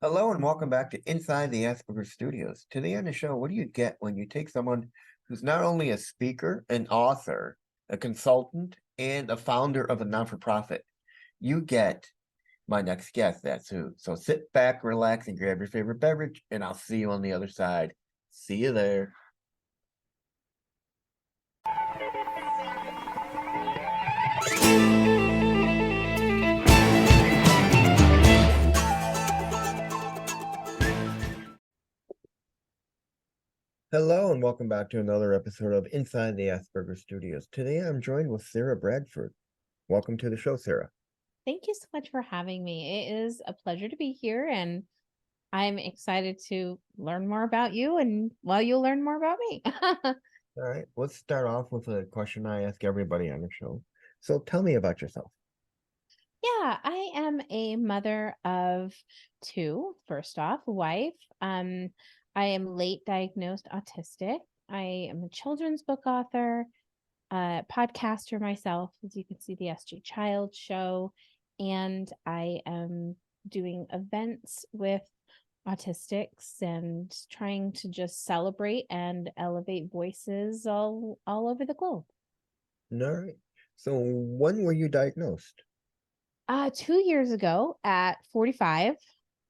Hello and welcome back to Inside the Asperger Studios. Today on the show, what do you get when you take someone who's not only a speaker, an author, a consultant, and a founder of a non-for-profit? You get my next guest, that's who. So sit back, relax, and grab your favorite beverage, and I'll see you on the other side. See you there. Hello and welcome back to another episode of Inside the Asperger Studios. Today I'm joined with Sara Bradford. Welcome to the show, Sara. Thank you so much for having me. It is a pleasure to be here, and I'm excited to learn more about you, and you'll learn more about me. All right, let's start off with a question I ask everybody on the show. So tell me about yourself. Yeah, I am a mother of two, first off, a wife. I am late diagnosed autistic. I am a children's book author, podcaster myself, as you can see, the SG Child Show, and I am doing events with autistics and trying to just celebrate and elevate voices all over the globe. All right. So when were you diagnosed? 2 years ago at 45.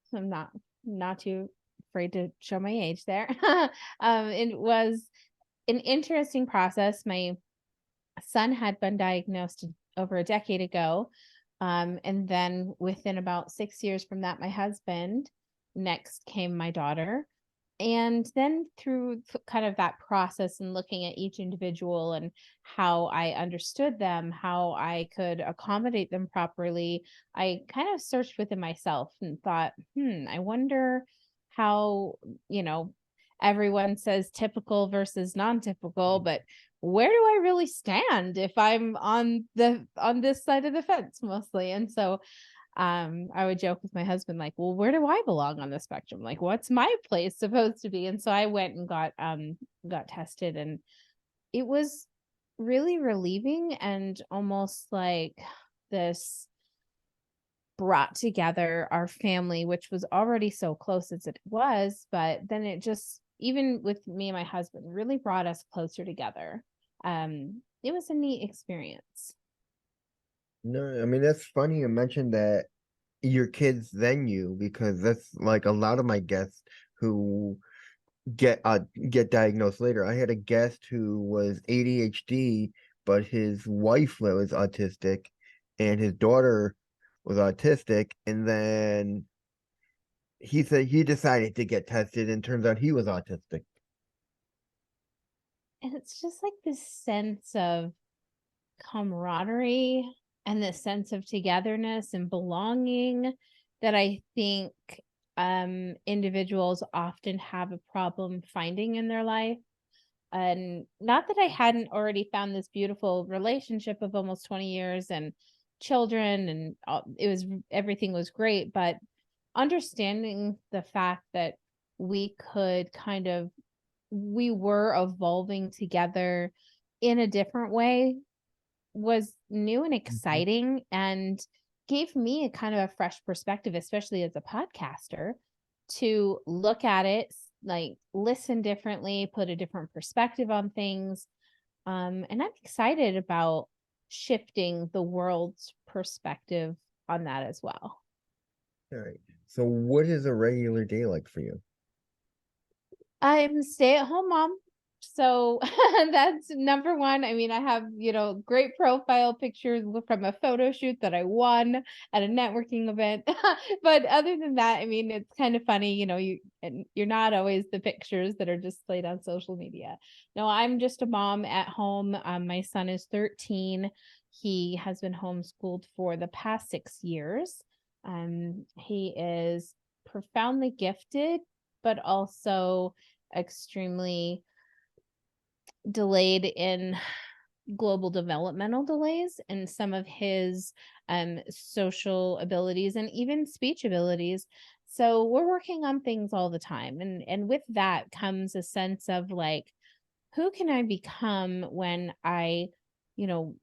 So I'm not too afraid to show my age there. It was an interesting process. My son had been diagnosed over a decade ago. And then within about 6 years from that, my husband, next came my daughter. And then through kind of that process and looking at each individual and how I understood them, how I could accommodate them properly, I kind of searched within myself and thought, I wonder how, you know, everyone says typical versus non-typical, but where do I really stand if I'm on this side of the fence mostly? And so I would joke with my husband, like, well, where do I belong on the spectrum? Like, what's my place supposed to be? And so I went and got tested, and it was really relieving and almost like this brought together our family, which was already so close as it was, but then it just, even with me and my husband, really brought us closer together. It was a neat experience. No, I mean that's funny you mentioned that your kids then you because that's like a lot of my guests who get diagnosed later. I had a guest who was ADHD, but his wife was autistic and his daughter was autistic, and then he said he decided to get tested and turns out he was autistic. And it's just like this sense of camaraderie and this sense of togetherness and belonging that I think individuals often have a problem finding in their life. And not that I hadn't already found this beautiful relationship of almost 20 years and children, and it was, everything was great, but understanding the fact that we could kind of, we were evolving together in a different way was new and Mhm. exciting, and gave me a kind of a fresh perspective, especially as a podcaster, to look at it, like listen differently, put a different perspective on things. And I'm excited about shifting the world's perspective on that as well. All right. So what is a regular day like for you? I'm stay-at-home mom. So that's number one. I mean, I have, great profile pictures from a photo shoot that I won at a networking event. But other than that, I mean, it's kind of funny, you're not always the pictures that are displayed on social media. No, I'm just a mom at home. My son is 13. He has been homeschooled for the past 6 years. He is profoundly gifted, but also extremely delayed in global developmental delays and some of his social abilities and even speech abilities. So we're working on things all the time. And with that comes a sense of like, who can I become when I, you know,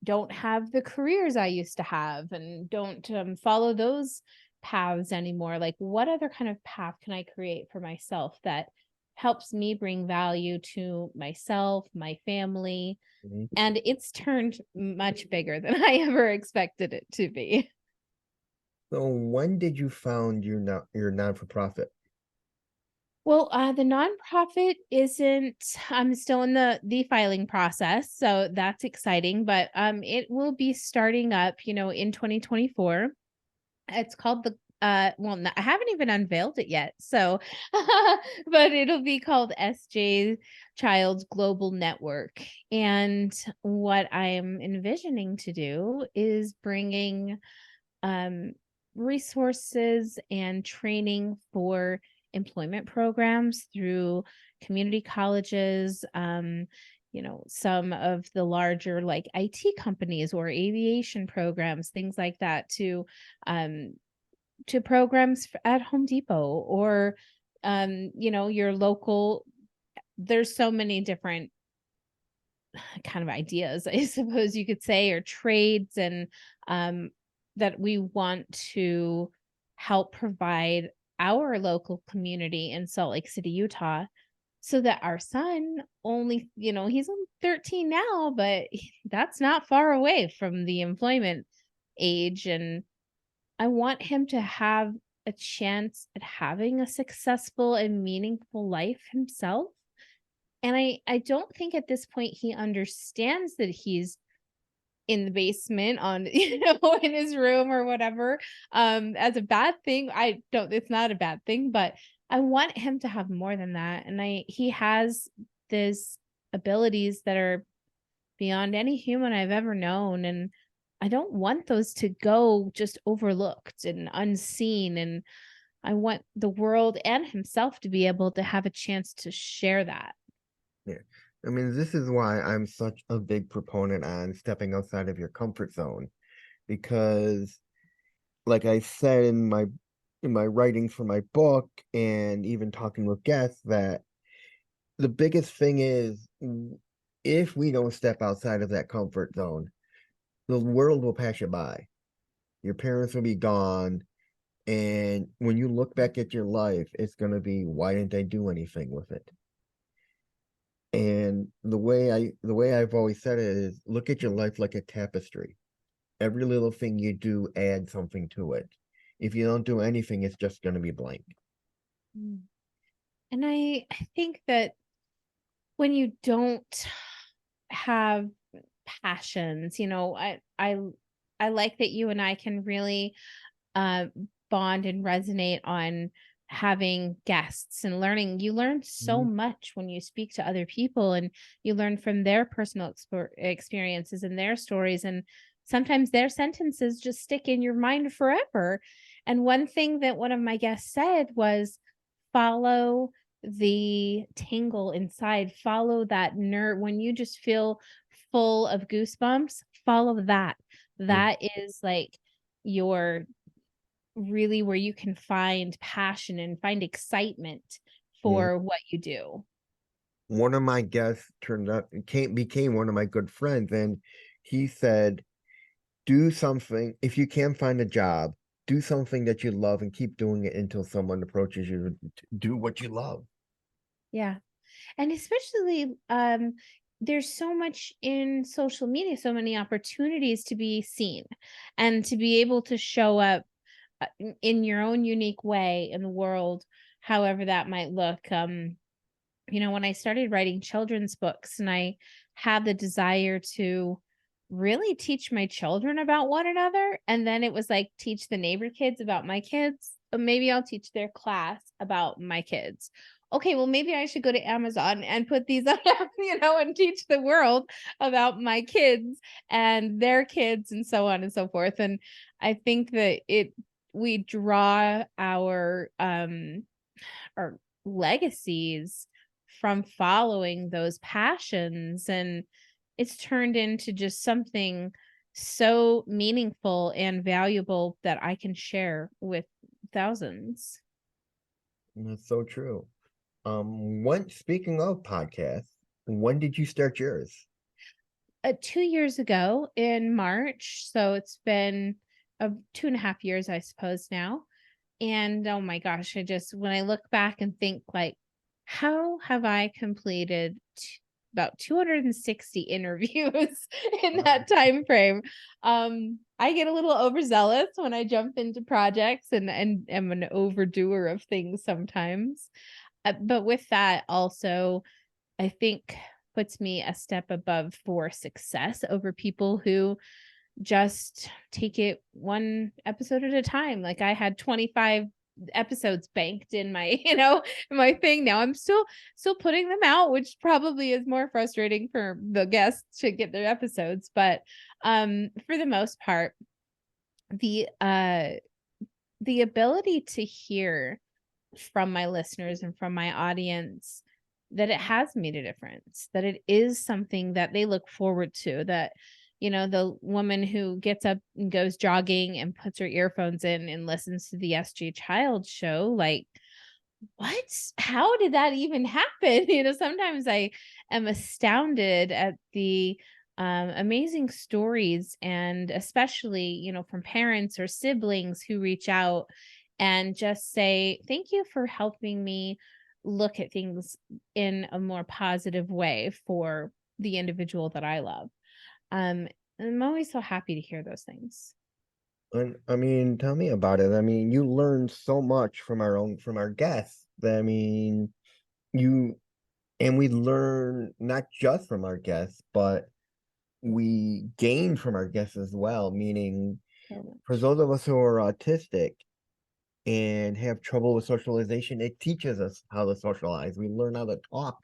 don't have the careers I used to have and don't follow those paths anymore. Like, what other kind of path can I create for myself that helps me bring value to myself, my family? Mhm. And it's turned much bigger than I ever expected it to be. So when did you found your non-for-profit? Well, the nonprofit isn't. I'm still in the filing process, so that's exciting. But it will be starting up, in 2024. It's called the well, no, I haven't even unveiled it yet. So, but it'll be called SJ Child's Global Network. And what I'm envisioning to do is bringing um, resources and training for employment programs through community colleges, some of the larger like IT companies or aviation programs, things like that, um, to programs at Home Depot or your local. There's so many different kind of ideas, I suppose you could say, or trades, and um, that we want to help provide our local community in Salt Lake City, Utah, so that our son only, he's only 13 now, but that's not far away from the employment age. And I want him to have a chance at having a successful and meaningful life himself. And I don't think at this point he understands that he's in the basement on, in his room or whatever, as a bad thing. I don't It's not a bad thing, but I want him to have more than that. And he has this abilities that are beyond any human I've ever known. And I don't want those to go just overlooked and unseen. And I want the world and himself to be able to have a chance to share that. Yeah. I mean, this is why I'm such a big proponent on stepping outside of your comfort zone because like I said in my writings for my book and even talking with guests that the biggest thing is if we don't step outside of that comfort zone, the world will pass you by. Your parents will be gone. And when you look back at your life, it's going to be, why didn't I do anything with it? And the way I've always said it is look at your life like a tapestry. Every little thing you do adds something to it. If you don't do anything, it's just going to be blank. Mm. And I think that when you don't have passions, I like that you and I can really uh, bond and resonate on having guests and learning. You learn so Mhm. much when you speak to other people, and you learn from their personal experiences and their stories. And sometimes their sentences just stick in your mind forever. And one thing that one of my guests said was, follow the tingle inside, follow that nerve. When you just feel full of goosebumps, follow that. Yeah. That is like your really where you can find passion and find excitement Mhm. for what you do. One of my guests turned up became one of my good friends, and he said, "Do something if you can find a job, do something that you love and keep doing it until someone approaches you to do what you love." Yeah. And especially there's so much in social media, so many opportunities to be seen and to be able to show up in your own unique way in the world, however that might look. When I started writing children's books and I had the desire to really teach my children about one another, and then it was like teach the neighbor kids about my kids, maybe I'll teach their class about my kids. Okay, well, maybe I should go to Amazon and put these up, and teach the world about my kids and their kids and so on and so forth. And I think that we draw our legacies from following those passions, and it's turned into just something so meaningful and valuable that I can share with thousands. And that's so true. When speaking of podcasts, when did you start yours? 2 years ago in March, so it's been 2.5 years, I suppose now. And oh my gosh, when I look back and think like, how have I completed about 260 interviews in Wow. that time frame? I get a little overzealous when I jump into projects and am an overdoer of things sometimes. But with that also, I think puts me a step above for success over people who just take it one episode at a time. Like I had 25 episodes banked in my, my thing. Now I'm still putting them out, which probably is more frustrating for the guests to get their episodes, but for the most part, the the ability to hear from my listeners and from my audience that it has made a difference, that it is something that they look forward to, that, the woman who gets up and goes jogging and puts her earphones in and listens to the SG Child show, like, what? How did that even happen? Sometimes I am astounded at the amazing stories, and especially, from parents or siblings who reach out and just say, thank you for helping me look at things in a more positive way for the individual that I love. Um, I'm always so happy to hear those things. And I mean, tell me about it. I mean, you learn so much from our guests. That, I mean, you and we learn not just from our guests, but we gain from our guests as well. Meaning, So for much. those of us who are autistic and have trouble with socialization, it teaches us how to socialize. We learn how to talk.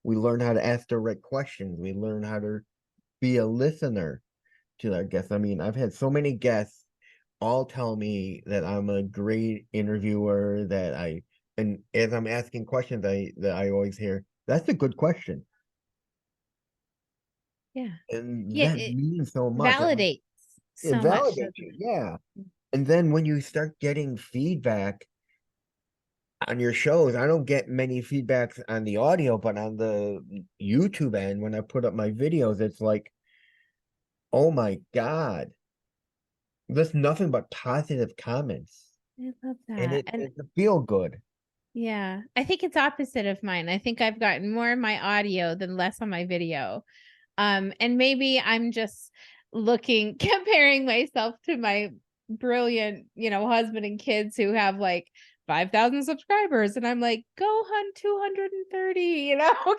We learn how to ask the right questions. We learn how to be a listener to our guests. I mean, I've had so many guests all tell me that I'm a great interviewer, and as I'm asking questions, I always hear, that's a good question. Yeah. And Yeah. that It means so much. validates It so much, validates doesn't you, it? yeah. And then when you start getting feedback on your shows, I don't get many feedbacks on the audio, but on the YouTube end, when I put up my videos, it's like, oh my God, there's nothing but positive comments. I love And that. And it's a feel good. yeah, I think it's opposite of mine. I think I've gotten more in my audio than less on my video. And maybe I'm just looking comparing myself to my brilliant, husband and kids who have like 5,000 subscribers, and I'm like, go hunt 230,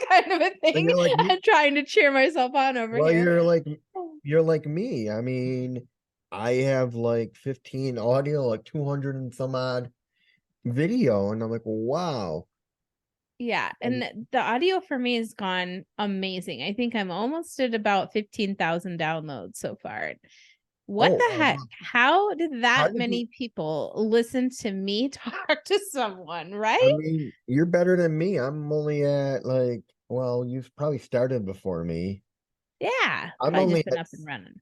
kind of a And thing, you're like me. and trying to cheer myself on over Well, here. you're like me. I mean, I have like 15 audio, like 200 and some odd video, and I'm like, wow. Yeah, and And the audio for me has gone amazing. I think I'm almost at about 15,000 downloads so far. What oh, the heck? wow. How did How that did you? many people listen to me talk to someone, I right? mean, you're better than me. I'm only at like, well, you've probably started before me. Yeah, I'm probably only just been at, up and running.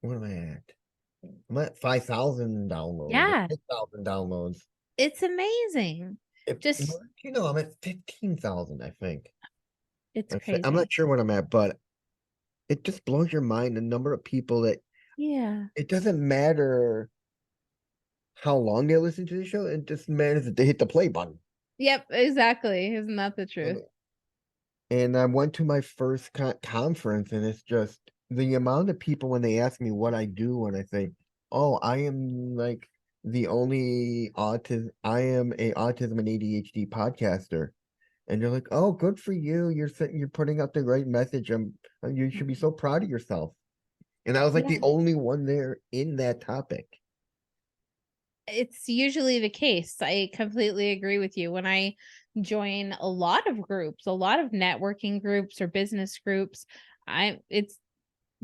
what am I at? I'm at 5,000 downloads, Yeah, 6,000 downloads. it's amazing. If Just I'm at 15,000, I think. it's I'm not crazy. sure what I'm at, but it just blows your mind the number of people that Yeah. it doesn't matter how long they listen to the show. It just matters that they hit the play button. Yep, exactly. Isn't that the truth? And, and I went to my first conference, and it's just the amount of people when they ask me what I do, and I say, "Oh, I am like the only autism. I am a autism and ADHD podcaster." And you're like, "Oh, good for you. You're putting out the right message. You should be Mhm. so proud of yourself." And I was like the Yeah. only one there in that topic. It's usually the case. I completely agree with you. When I join a lot of groups, a lot of networking groups or business groups, it's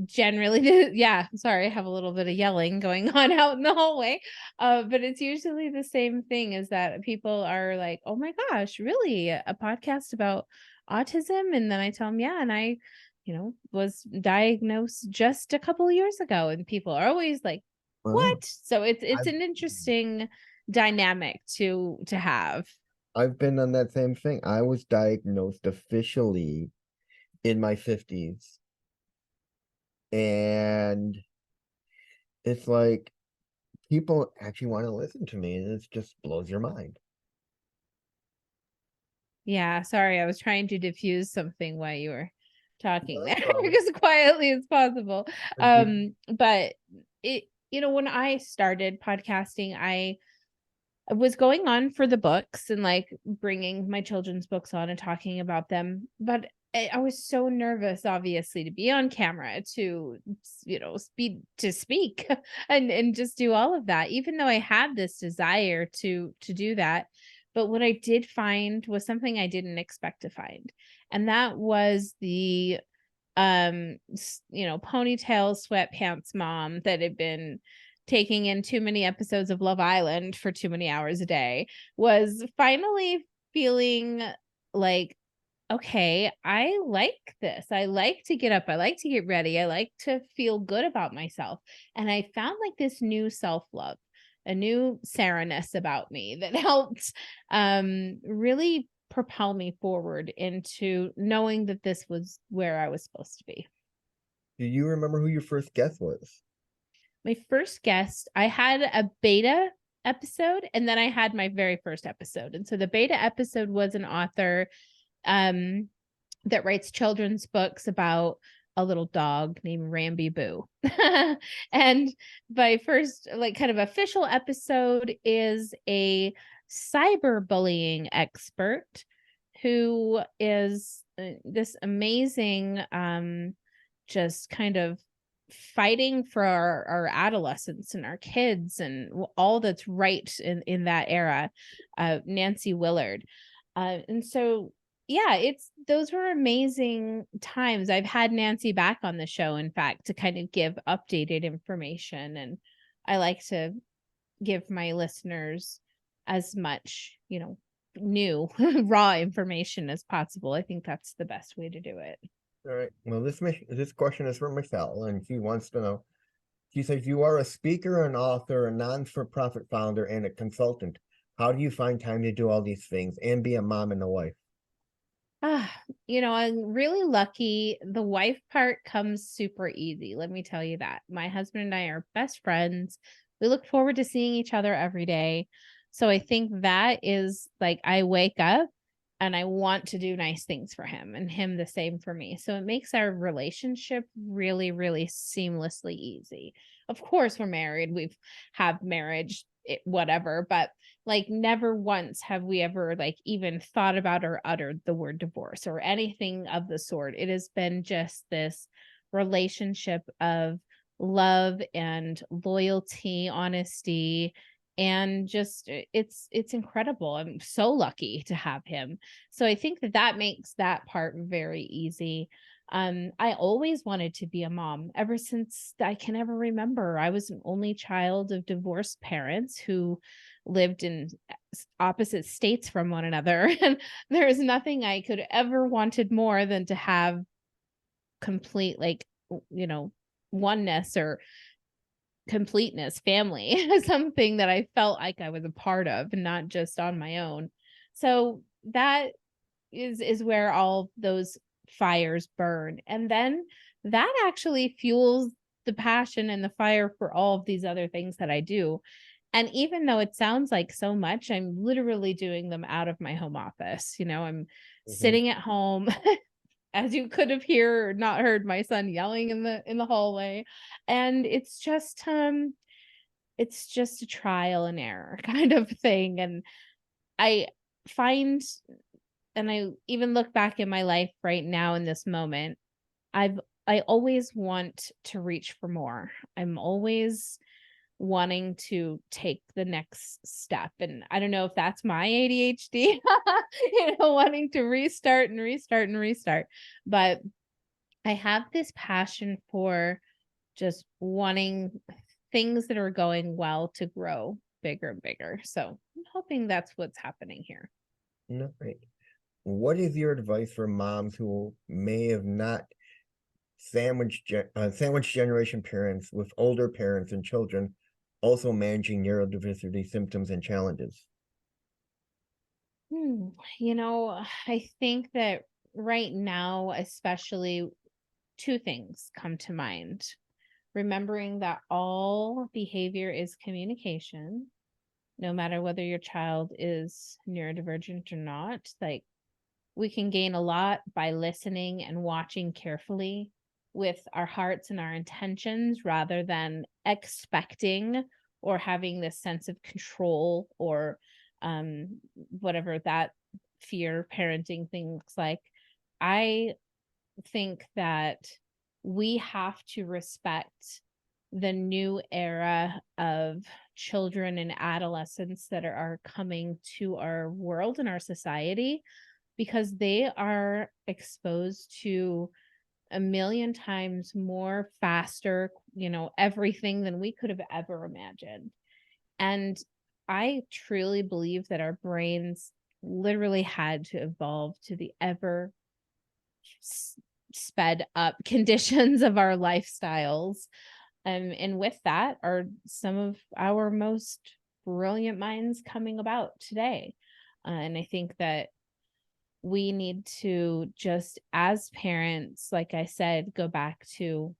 generally yeah, sorry, I have a little bit of yelling going on out in the hallway. But it's usually the same thing, is that people are like, "Oh my gosh, really? A podcast about autism?" And then I tell them, "Yeah, and I, was diagnosed just a couple of years ago." And people are always like, Well, "What?" So it's I've an interesting dynamic to have. I've been on that same thing. I was diagnosed officially in my 50s. And it's like people actually want to listen to me, and it just blows your mind. Yeah, sorry, I was trying to diffuse something while you were talking No there problem. as quietly as possible. Did But when I started podcasting, I was going on for the books and like bringing my children's books on and talking about them. But I was so nervous, obviously, to be on camera, to, speak and just do all of that, even though I had this desire to do that. But what I did find was something I didn't expect to find. And that was the ponytail sweatpants mom that had been taking in too many episodes of Love Island for too many hours a day, was finally feeling like, okay, I like this. I like to get up. I like to get ready. I like to feel good about myself. And I found like this new self-love, a new Sarah-ness about me that helped really propel me forward into knowing that this was where I was supposed to be. you remember who your first guest was? My first guest, I had a beta episode and then I had my very first episode. And so the beta episode was an author um that writes children's books about a little dog named Ramby Boo. And my first like kind of official episode is a cyberbullying expert who is this amazing just kind of fighting for our adolescents and our kids and all that's right in that era, Nancy Willard. And so yeah, it's those were amazing times. I've had Nancy back on the show, in fact, to kind of give updated information. And I like to give my listeners as much, new raw information as possible. I think that's the best way to do it. All right. Well, this question is from Michelle, and she wants to know. She says, "You are a speaker, an author, a non-for-profit founder, and a consultant. How do you find time to do all these things and be a mom and a wife?" I'm really lucky. The wife part comes super easy. Let me tell you that. My husband and I are best friends. We look forward to seeing each other every day. So I think that is like I wake up and I want to do nice things for him and him the same for me. So it makes our relationship really, really seamlessly easy. Of course, we're married. We've had marriage, whatever, but like never once have we ever like even thought about or uttered the word divorce or anything of the sort. It has been just this relationship of love and loyalty, honesty, and just it's incredible. I'm so lucky to have him. So I think that makes that part very easy. I always wanted to be a mom ever since I can ever remember. I was an only child of divorced parents who lived in opposite states from one another. And there is nothing I could ever wanted more than to have complete, like, oneness or completeness, family, something that I felt like I was a part of and not just on my own. So that is where all those fires burn. And then that actually fuels the passion and the fire for all of these other things that I do. And even though it sounds like so much, I'm literally doing them out of my home office. I'm Mhm. sitting at home, as you could have heard or not heard my son yelling in the hallway. And it's just a trial and error kind of thing. And I find and I even look back in my life right now in this moment, I've I always want to reach for more. I'm always wanting to take the next step. And I don't know if that's my ADHD, wanting to restart and restart and restart. But I have this passion for just wanting things that are going well to grow bigger and bigger. So I'm hoping that's what's happening here. No, right. What is your advice for moms who may have not sandwich generation parents with older parents and children also managing neurodiversity symptoms and challenges? Hmm. I think that right now, especially two things come to mind. remembering that all behavior is communication, no matter whether your child is neurodivergent or not. Like, we can gain a lot by listening and watching carefully with our hearts and our intentions rather than expecting or having this sense of control or whatever that fear parenting thing looks like. I think that we have to respect the new era of children and adolescents that are coming to our world and our society, because they are exposed to a million times more faster, everything than we could have ever imagined. And I truly believe that our brains literally had to evolve to the ever s- sped up conditions of our lifestyles. And with that are some of our most brilliant minds coming about today. And I think that we need to just, as parents, like I said, go back to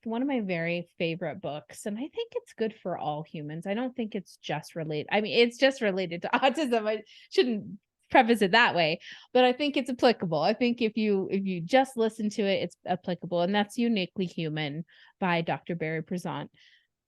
one of my very favorite books, and I think it's good for all humans. I don't think it's just related. I mean, it's just related to autism. I shouldn't preface it that way, but I think it's applicable. I think if you just listen to it, it's applicable, and that's Uniquely Human by Dr. Barry Prezant.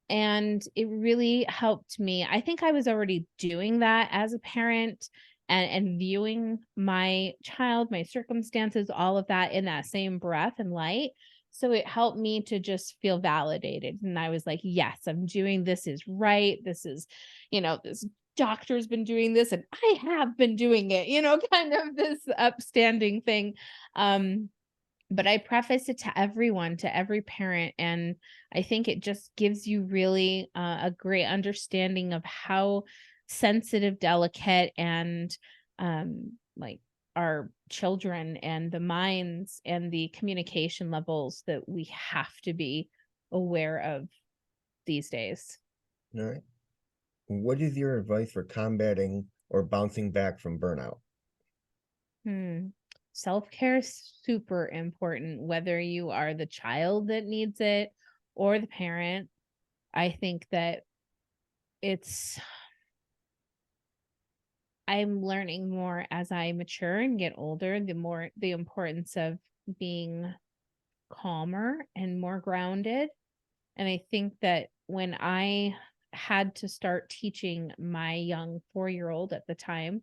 And it really helped me. I think I was already doing that as a parent, and viewing my child, my circumstances, all of that in that same breath and light. So it helped me to just feel validated. And I was like, yes, I'm doing this is right. This is, this doctor's been doing this and I have been doing it, kind of this upstanding thing. But I preface it to everyone, to every parent, and I think it just gives you really a great understanding of how sensitive, delicate, and like our children and the minds and the communication levels that we have to be aware of these days. All right. What is your advice for combating or bouncing back from burnout? Hmm. Self-care is super important, whether you are the child that needs it or the parent. I think that it's I'm learning more as I mature and get older, the importance of being calmer and more grounded. And I think that when I had to start teaching my young 4-year-old at the time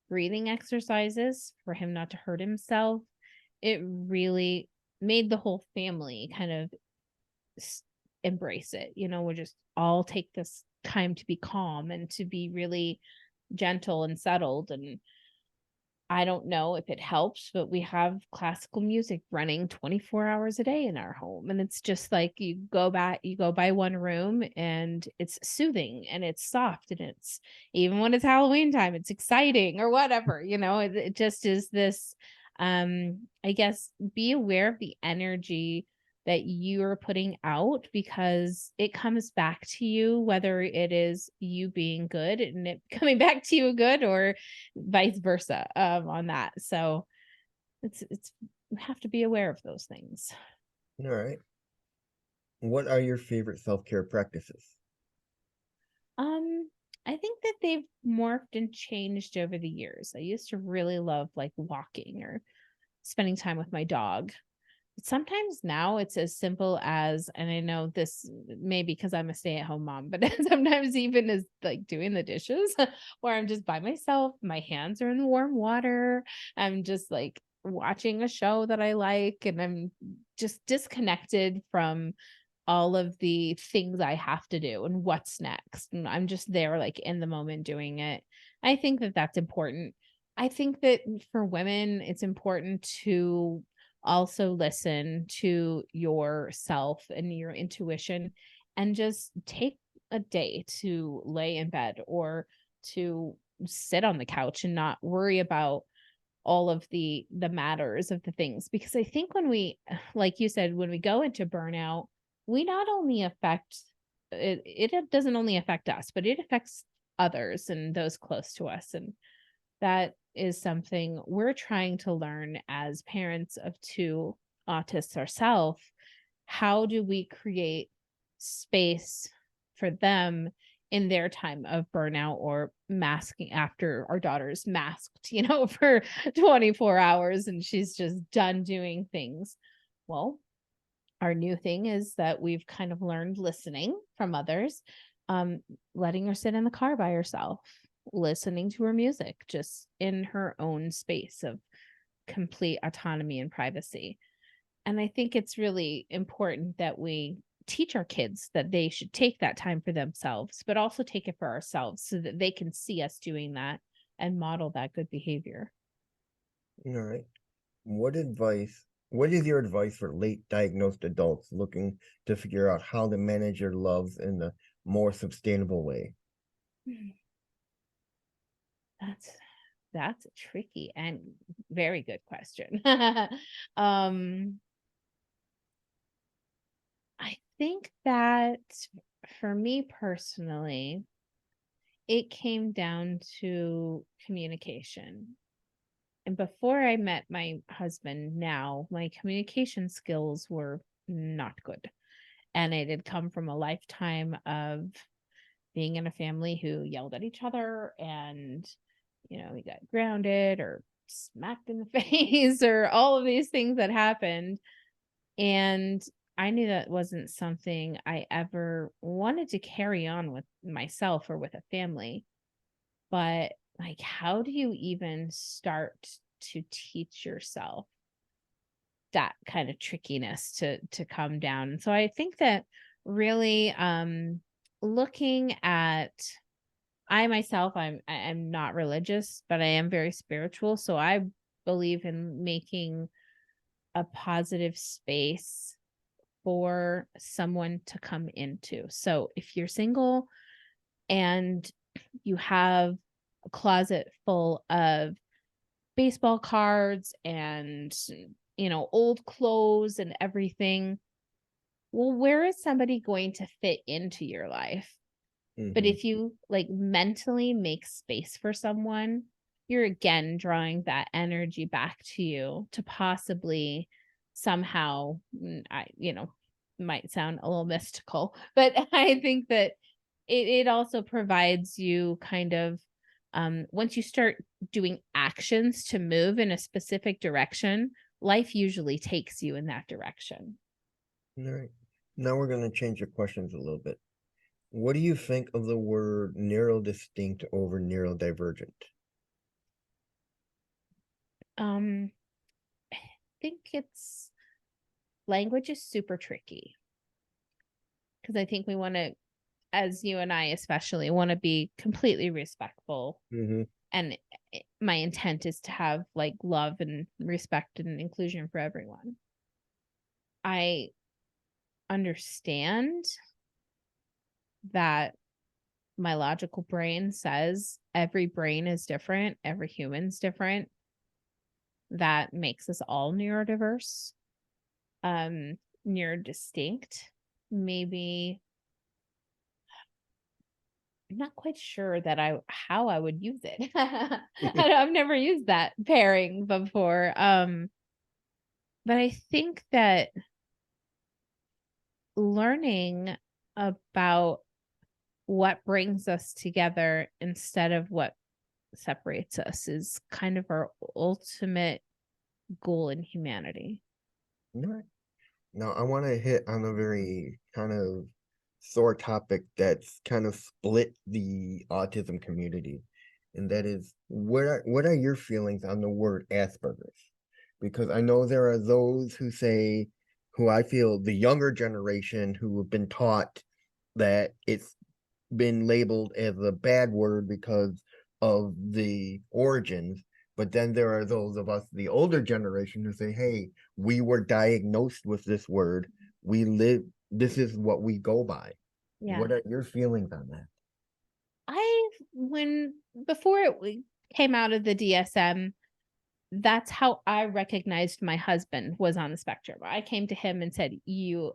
breathing exercises for him not to hurt himself, it really made the whole family kind of embrace it. We'll just all take this time to be calm and to be really gentle and settled. And I don't know if it helps, but we have classical music running 24 hours a day in our home. And it's just like you go by one room and it's soothing and it's soft and it's, even when it's Halloween time, it's exciting or whatever, it just is this, I guess, be aware of the energy that you're putting out, because it comes back to you, whether it is you being good and it coming back to you good, or vice versa, on that. So it's you have to be aware of those things. All right. What are your favorite self-care practices? Um, I think that they've morphed and changed over the years. I used to really love like walking or spending time with my dog. But sometimes now it's as simple as, and I know this may be because I'm a stay-at-home mom, but sometimes even as like doing the dishes where I'm just by myself, my hands are in the warm water. I'm just like watching a show that I like, and I'm just disconnected from all of the things I have to do and what's next. And I'm just there, like in the moment doing it. I think that that's important. I think that for women, it's important to also listen to yourself and your intuition, and just take a day to lay in bed or to sit on the couch and not worry about all of the matters of the things. Because I think when we, like you said, when we go into burnout, we not only affect it doesn't only affect us, but it affects others and those close to us. And that is something we're trying to learn as parents of two autists ourselves, how do we create space for them in their time of burnout or masking after our daughter's masked, for 24 hours and she's just done doing things? Well, our new thing is that we've kind of learned listening from others, um, letting her sit in the car by herself, listening to her music just in her own space of complete autonomy and privacy. And I think it's really important that we teach our kids that they should take that time for themselves, but also take it for ourselves so that they can see us doing that and model that good behavior. All right. What is your advice for late diagnosed adults looking to figure out how to manage their loves in a more sustainable way? Mhm. That's that's a tricky and very good question. um I think that for me personally, it came down to communication. And before I met my husband now, my communication skills were not good. And it had come from a lifetime of being in a family who yelled at each other and, we got grounded or smacked in the face or all of these things that happened. And I knew that wasn't something I ever wanted to carry on with myself or with a family. But like, how do you even start to teach yourself that kind of trickiness to come down? And so I think that really looking at I myself I'm not religious, but I am very spiritual. So I believe in making a positive space for someone to come into. So if you're single and you have a closet full of baseball cards and, old clothes and everything, well, where is somebody going to fit into your life? But Mm-hmm. if you like mentally make space for someone, you're again drawing that energy back to you to possibly somehow, might sound a little mystical, but I think that it also provides you kind of once you start doing actions to move in a specific direction, life usually takes you in that direction. All right. Now we're going to change the questions a little bit. What do you think of the word neurodistinct over neurodivergent? Um, I think it's language is super tricky because I think we want to, as you and I especially, want to be completely respectful. Mm-hmm. And my intent is to have like love and respect and inclusion for everyone. I understand that my logical brain says every brain is different, every human's different. That makes us all neurodiverse, um, neurodistinct. Maybe I'm not quite sure that I how I would use it. I've never used that pairing before. But I think that learning about what brings us together instead of what separates us is kind of our ultimate goal in humanity. All right. Now, I want to hit on a very kind of sore topic that's kind of split the autism community, and that is what are your feelings on the word Asperger's? Because I know there are those who say, who I feel the younger generation who have been taught that it's been labeled as a bad word because of the origins. But then there are those of us, the older generation, who say, hey, we were diagnosed with this word. We live, this is what we go by. Yeah. What are your feelings on that? When before came out of the DSM, that's how I recognized my husband was on the spectrum. I came to him and said, "You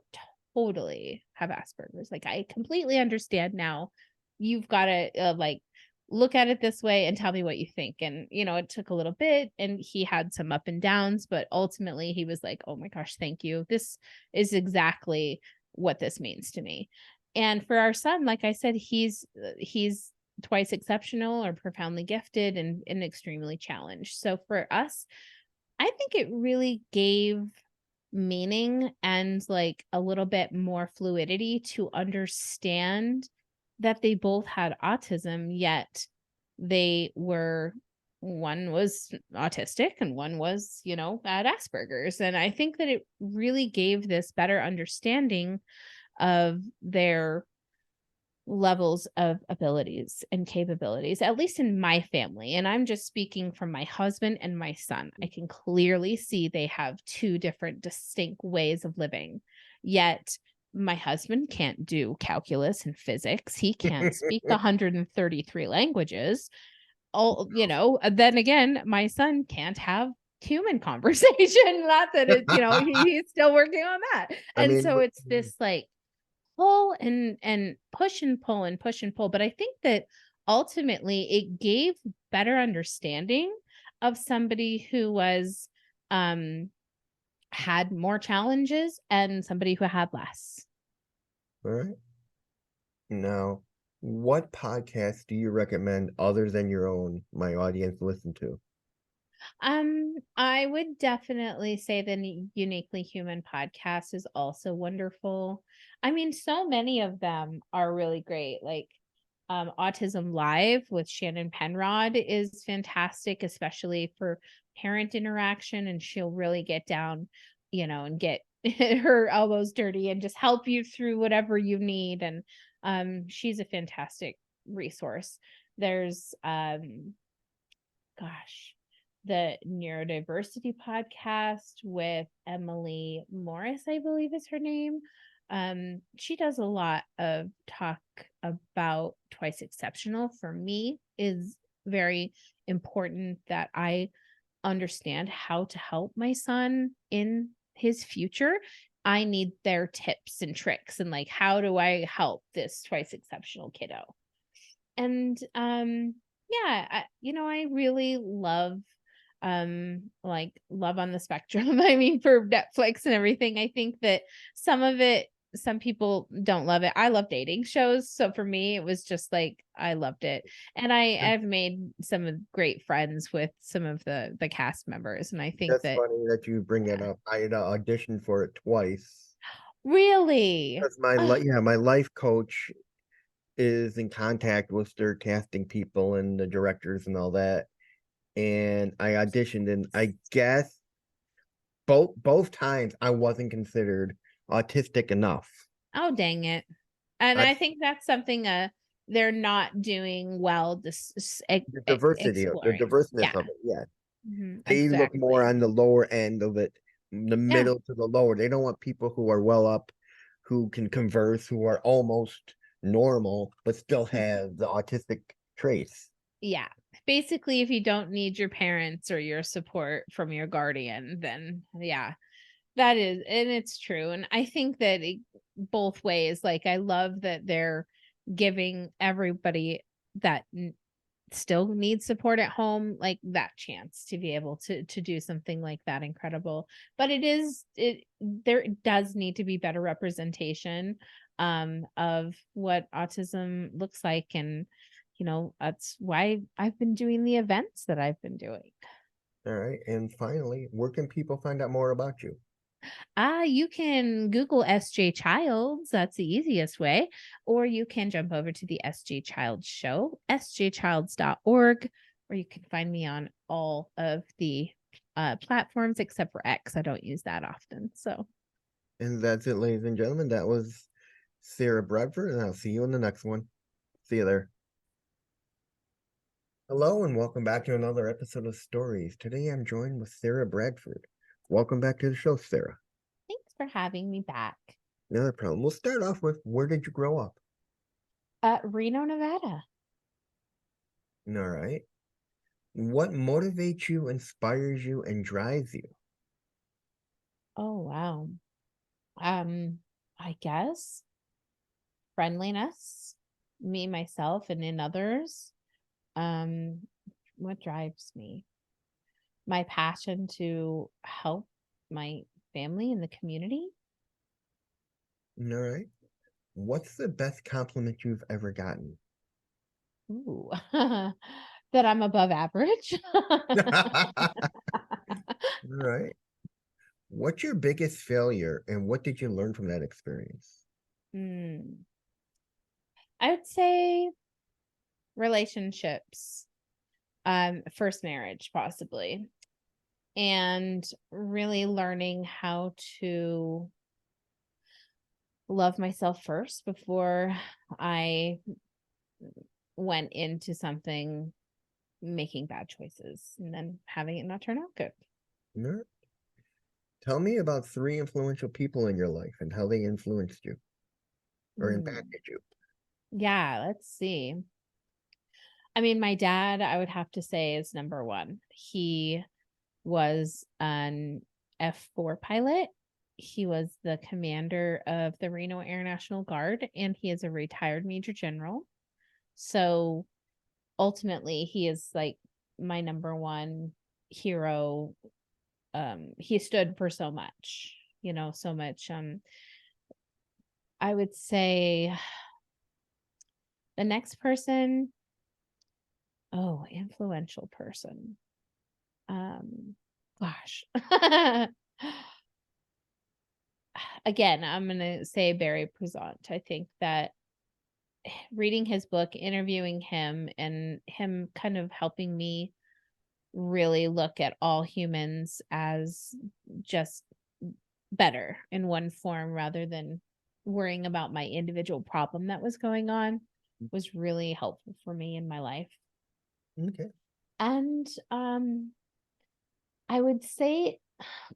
totally have Asperger's. Like I completely understand now. You've got to like look at it this way and tell me what you think. And, it took a little bit and he had some up and downs, but ultimately he was like, oh my gosh, thank you. This is exactly what this means to me. And for our son, like I said, he's twice exceptional or profoundly gifted and extremely challenged. So for us, I think it really gave meaning and like a little bit more fluidity to understand that they both had autism, yet they were one was autistic and one was, at Asperger's. And I think that it really gave this better understanding of their levels of abilities and capabilities, at least in my family. And I'm just speaking from my husband and my son. I can clearly see they have two different distinct ways of living. Yet my husband can't do calculus and physics. He can't speak 133 languages. Then again, my son can't have human conversation. Not that he's still working on that. I And mean, so it's this like pull and push and pull and push and pull, but I think that ultimately it gave better understanding of somebody who was um had more challenges and somebody who had less. all right. Now, what podcast do you recommend other than your own my audience listen to? I would definitely say the Uniquely Human podcast is also wonderful. I mean, so many of them are really great. Like Autism Live with Shannon Penrod is fantastic, especially for parent interaction. And she'll really get down, and get her elbows dirty and just help you through whatever you need. And she's a fantastic resource. There's gosh, the Neurodiversity podcast with Emily Morris, I believe is her name. She does a lot of talk about twice exceptional. For me, is very important that I understand how to help my son in his future. I need their tips and tricks and like how do I help this twice exceptional kiddo? And yeah, I really love like Love on the Spectrum. I mean, for Netflix and everything, I think that some people don't love it. I love dating shows, so for me it was just like I loved it. And I've made some great friends with some of the cast members, and I think That's that funny that you bring that yeah. up. I had auditioned for it twice. Really? Because my life coach is in contact with their casting people and the directors and all that. And I auditioned, and I guess both times I wasn't considered autistic enough. Oh, dang it. And I I think that's something, they're not doing well the exploring. diverseness Yeah. of it, yeah. Mhm, They look more exactly. on the lower end of it, the Yeah. middle to the lower. They don't want people who are well up, who can converse, who are almost normal, but still Mhm. have the autistic traits. Yeah. Basically, if you don't need your parents or your support from your guardian, then yeah, that is and it's true, and I think that both ways, like, I love that they're giving everybody that still needs support at home, like that chance to be able to do something like that incredible. But there does need to be better representation of what autism looks like. And that's why I've been doing the events that I've been doing. All right. And finally, where can people find out more about you? You can Google SJ Childs. That's the easiest way. Or you can jump over to the SJ Childs show, sjchilds.org, or you can find me on all of the platforms except for X. I don't use that often. So And that's it, ladies and gentlemen. That was Sara Bradford, and I'll see you in the next one. See you there. Hello, and welcome back to another episode of Stories. Today I'm joined with Sara Bradford. Welcome back to the show, Sarah. thanks for having me back. Another problem. We'll start off with, where did you grow up? Reno, Nevada. All right. What motivates you, inspires you, and drives you? Oh, wow. I guess friendliness, me, myself, and in others. Um, what drives me? My passion to help my family and the community. All right. What's the best compliment you've ever gotten? Ooh, that I'm above average. All right. What's your biggest failure and what did you learn from that experience? Hmm. I would say relationships, first marriage, possibly, and really learning how to love myself first before I went into something making bad choices and then having it not turn out good. All right. Tell me about three influential people in your life and how they influenced you or Mm, impacted you. yeah, let's see. I mean, my dad, I would have to say, is number one. He was an F-4 pilot. He was the commander of the Reno Air National Guard, and he is a retired major general. So ultimately, he is like my number one hero. He stood for so much, so much. I would say the next person, oh, influential person. Um, Gosh. Again, I'm going to say Barry Prezant. I think that reading his book, interviewing him, and him kind of helping me really look at all humans as just better in one form rather than worrying about my individual problem that was going on was really helpful for me in my life. Okay. And I would say,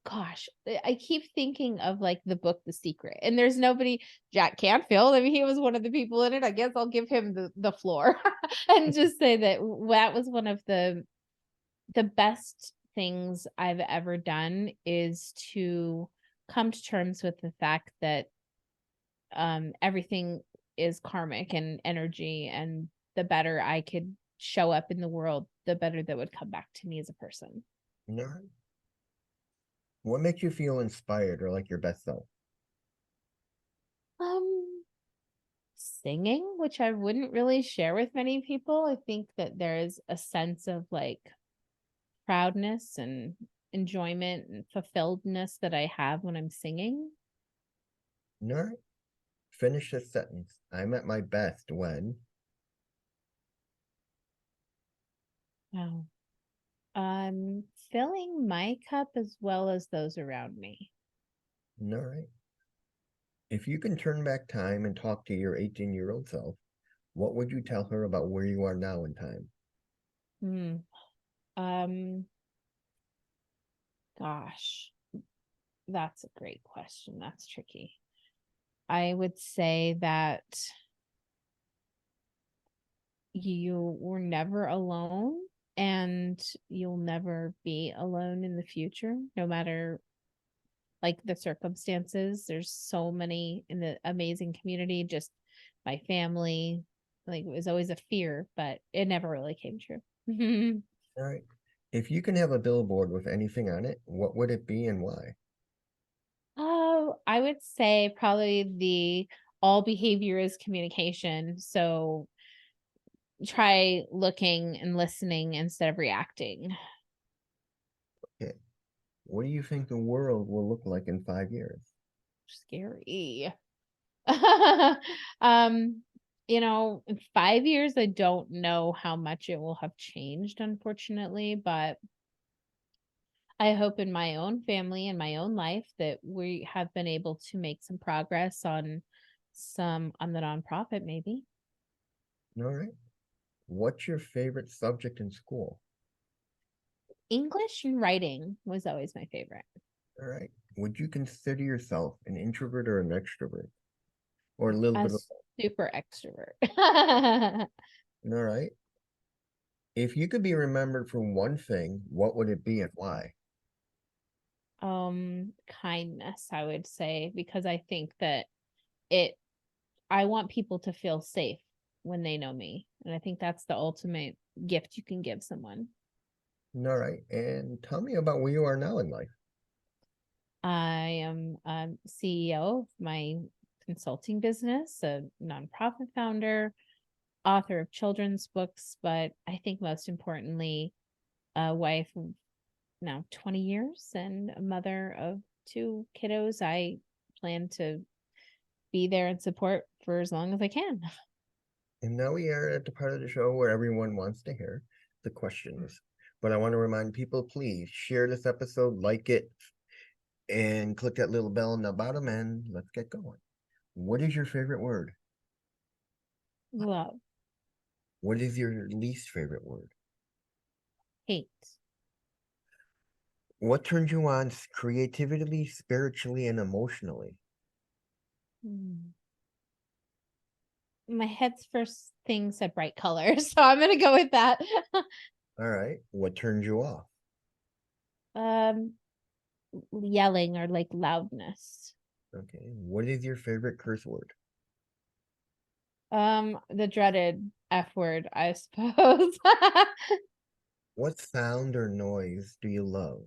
gosh, I keep thinking of like the book The Secret, and there's nobody. Jack Canfield, I mean, he was one of the people in it. I guess I'll give him the floor and just say that that was one of the best things I've ever done is to come to terms with the fact that everything is karmic and energy, and the better I could show up in the world, the better that would come back to me as a person. All right. What makes you feel inspired or like your best self? Um, Singing, which I wouldn't really share with many people. I think that there is a sense of like proudness and enjoyment and fulfilledness that I have when I'm singing. All right. Finish this sentence. I'm at my best when. Wow. I'm filling my cup as well as those around me. All right. If you can turn back time and talk to your 18-year-old self, what would you tell her about where you are now in time? Hmm. Um, Gosh, that's a great question. That's tricky. I would say that you were never alone and you'll never be alone in the future, no matter like the circumstances. There's so many in the amazing community, just my family. Like it was always a fear, but it never really came true. All right. If you can have a billboard with anything on it, what would it be and why? Oh, I would say probably the all behavior is communication. So try looking and listening instead of reacting. Okay. What do you think the world will look like in 5 years? Scary. um, in 5 years, I don't know how much it will have changed, unfortunately, but I hope in my own family and my own life that we have been able to make some progress on the nonprofit, maybe. All right. What's your favorite subject in school? English and writing was always my favorite. All right. Would you consider yourself an introvert or an extrovert? Or a little A bit of super extrovert. both? All right. If you could be remembered for one thing, what would it be and why? Kindness, I would say, because I think that it I want people to feel safe. when they know me. And I think that's the ultimate gift you can give someone. All right. And tell me about where you are now in life. I am CEO of my consulting business, a nonprofit founder, author of children's books, but I think most importantly, a wife of now 20 years and a mother of two kiddos. I plan to be there and support for as long as I can. And now we are at the part of the show where everyone wants to hear the questions. But I want to remind people, please share this episode, like it, and click that little bell in the bottom, and let's get going. What is your favorite word? Love, What is your least favorite word? hate. What turns you on creatively, spiritually, and emotionally? Hmm. My head's first thing said bright colors, so I'm gonna go with that. All right. What turns you off? um, Yelling or like loudness. Okay. What is your favorite curse word? The dreaded F word, I suppose. What sound or noise do you love?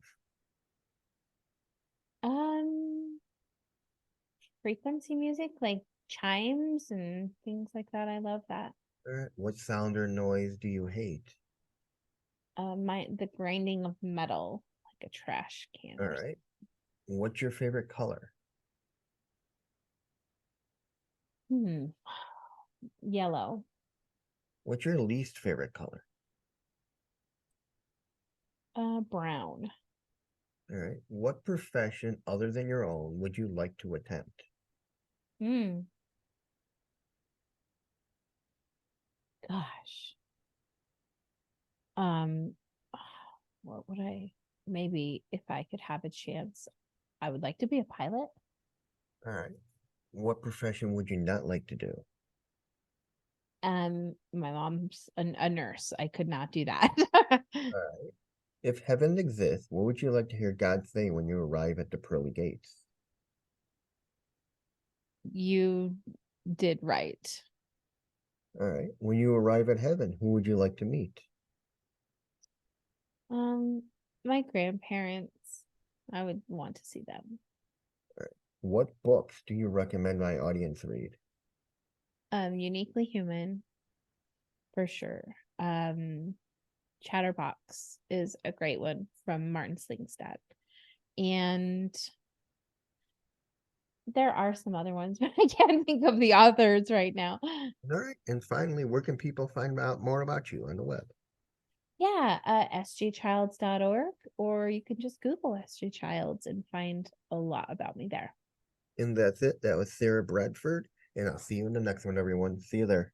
um, Frequency music, like chimes and things like that. I love that. All right. What sound or noise do you hate? The grinding of metal, like a trash can All or right. What's your favorite color? something. Yellow. What's your least favorite color? Brown. All right. What profession other than your own would you like to attempt? Hmm. Gosh. Um, what would I? Maybe if I could have a chance, I would like to be a pilot. All right. What profession would you not like to do? My mom's a nurse. I could not do that. All right. If heaven exists, what would you like to hear God say when you arrive at the pearly gates? You did right. All right. When you arrive at heaven, who would you like to meet? Um, my grandparents, I would want to see them. All right. What books do you recommend my audience read? Uniquely human for sure. Chatterbox is a great one from Martin Slingstad. And there are some other ones, but I can't think of the authors right now. All right. And finally, where can people find out more about you on the web? Yeah, sgchilds.org, or you can just Google SG Childs and find a lot about me there. And that's it. That was Sara Bradford. And I'll see you in the next one, everyone. See you there.